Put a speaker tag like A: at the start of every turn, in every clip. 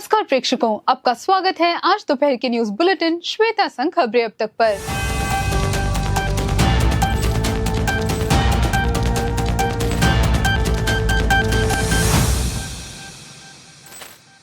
A: नमस्कार प्रेक्षकों, आपका स्वागत है आज दोपहर के न्यूज बुलेटिन श्वेता संग खबरें अब तक पर।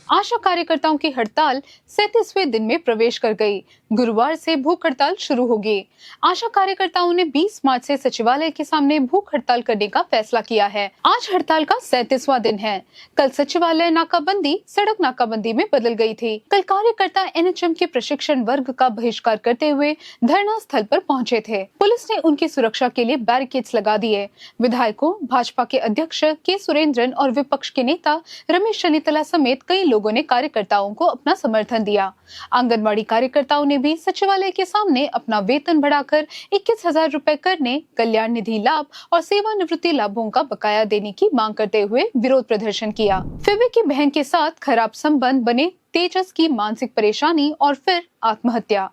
A: आशा कार्यकर्ताओं की हड़ताल 37वें दिन में प्रवेश कर गई। गुरुवार से भूख हड़ताल शुरू होगी। आशा कार्यकर्ताओं ने 20 मार्च से सचिवालय के सामने भूख हड़ताल करने का फैसला किया है। आज हड़ताल का 37वां दिन है। कल सचिवालय नाकाबंदी सड़क नाकाबंदी में बदल गई थी। कल कार्यकर्ता एनएचएम के प्रशिक्षण वर्ग का बहिष्कार करते हुए धरना स्थल पर पहुंचे थे। पुलिस ने उनकी सुरक्षा के लिए बैरिकेड्स लगा दिए। विधायकों, भाजपा के अध्यक्ष के सुरेंद्रन और विपक्ष के नेता रमेश चन्नीतला समेत कई लोगों ने कार्यकर्ताओं को अपना समर्थन दिया। आंगनबाड़ी कार्यकर्ताओं ने भी सचिवालय के सामने अपना वेतन बढ़ाकर 21,000 रुपए करने, कल्याण निधि लाभ और सेवानिवृत्ति लाभों का बकाया देने की मांग करते हुए विरोध प्रदर्शन किया। फिबे की बहन के साथ खराब संबंध बने तेजस की मानसिक परेशानी और फिर आत्महत्या।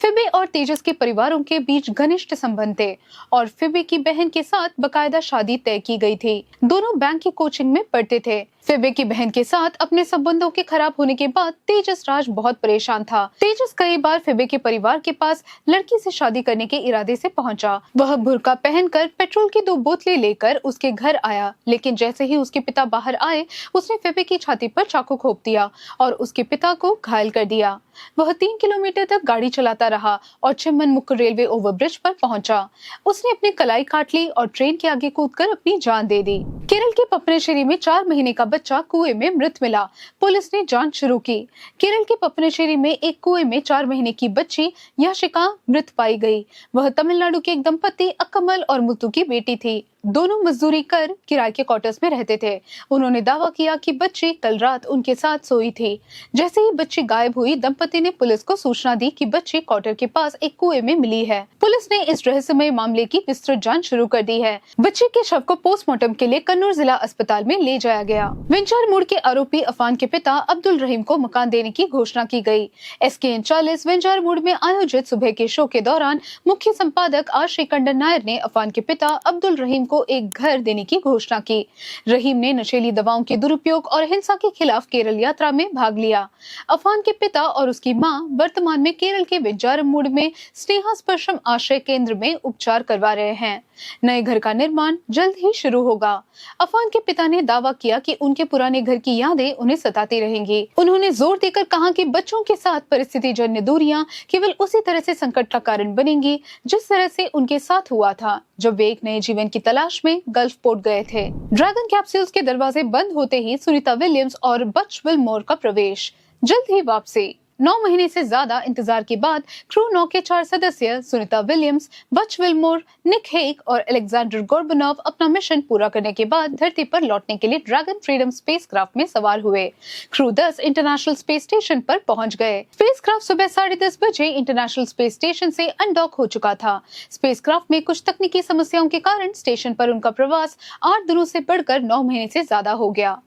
A: फिबे और तेजस के परिवारों के बीच घनिष्ठ संबंध थे और फिबे की बहन के साथ बकायदा शादी तय की गई थी। दोनों बैंक की कोचिंग में पढ़ते थे। फिबे की बहन के साथ अपने संबंधों के खराब होने के बाद तेजस राज बहुत परेशान था। तेजस कई बार फिबे के परिवार के पास लड़की से शादी करने के इरादे से पहुंचा। वह बुर्का पहनकर पेट्रोल की 2 बोतलें लेकर उसके घर आया, लेकिन जैसे ही उसके पिता बाहर आए, उसने फिबे की छाती पर चाकू घोंप दिया और उसके पिता को घायल कर दिया। वह 3 किलोमीटर तक गाड़ी चलाता रहा और चिम्मन मुख्य रेलवे ओवरब्रिज पर पहुंचा। उसने अपनी कलाई काट ली और ट्रेन के आगे कूदकर अपनी जान दे दी। केरल के पपनेश्वरी में 4 महीने का बच्चा कुएं में मृत मिला। पुलिस ने जांच शुरू की। केरल के पपनेश्वरी में एक कुएं में 4 महीने की बच्ची याशिका मृत पाई गई। वह तमिलनाडु के एक दंपति अकमल और मुत्तु की बेटी थी। दोनों मजदूरी कर किराए के क्वार्टर्स में रहते थे। उन्होंने दावा किया कि बच्ची कल रात उनके साथ सोई थी। जैसे ही बच्ची गायब हुई, दंपति ने पुलिस को सूचना दी कि बच्ची क्वार्टर के पास एक कुएं में मिली है। पुलिस ने इस रहस्यमय मामले की विस्तृत जांच शुरू कर दी है। बच्ची के शव को पोस्टमार्टम के लिए कन्नूर जिला अस्पताल में ले जाया गया। वेंचर मोड़ के आरोपी अफान के पिता अब्दुल रहीम को मकान देने की घोषणा की गई। SKN 40 वेंचर मोड़ में आयोजित सुबह के शो के दौरान मुख्य संपादक आर श्रीकंडन नायर ने अफान के पिता अब्दुल रहीम को एक घर देने की घोषणा की। रहीम ने नशीली दवाओं के दुरुपयोग और हिंसा के खिलाफ केरल यात्रा में भाग लिया। अफान के पिता और उसकी मां वर्तमान में केरल के वेंजारमूड में स्नेहास्पर्शम आश्रय केंद्र में उपचार करवा रहे हैं। नए घर का निर्माण जल्द ही शुरू होगा। अफान के पिता ने दावा किया कि उनके पुराने घर की यादें उन्हें सताती रहेंगी। उन्होंने जोर देकर कहा कि बच्चों के साथ परिस्थिति जन्य दूरियां केवल उसी तरह से संकट का कारण बनेंगी जिस तरह से उनके साथ हुआ था जब वे एक नए जीवन की तलाश में गल्फ पोर्ट गए थे। ड्रैगन कैप्सूल्स के दरवाजे बंद होते ही सुनीता विलियम्स और बच विलमोर का प्रवेश, जल्द ही वापसी। 9 महीने से ज्यादा इंतजार के बाद क्रू 9 के 4 सदस्य सुनीता विलियम्स, बच विलमोर, निक हेग और अलेक्जेंडर गोर्बनोव अपना मिशन पूरा करने के बाद धरती पर लौटने के लिए ड्रैगन फ्रीडम स्पेसक्राफ्ट में सवार हुए। क्रू 10 इंटरनेशनल स्पेस स्टेशन पर पहुंच गए। स्पेसक्राफ्ट सुबह 10:30 बजे इंटरनेशनल स्पेस स्टेशन से अनडॉक हो चुका था। स्पेसक्राफ्ट में कुछ तकनीकी समस्याओं के कारण स्टेशन पर उनका प्रवास 8 दिनों से बढ़कर 9 महीने से ज्यादा हो गया।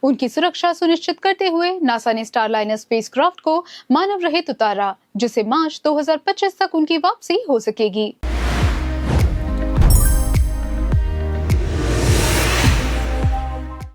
A: उनकी सुरक्षा सुनिश्चित करते हुए नासा ने स्टारलाइनर स्पेसक्राफ्ट को मानव रहित उतारा, जिससे मार्च 2025 तक उनकी वापसी हो सकेगी।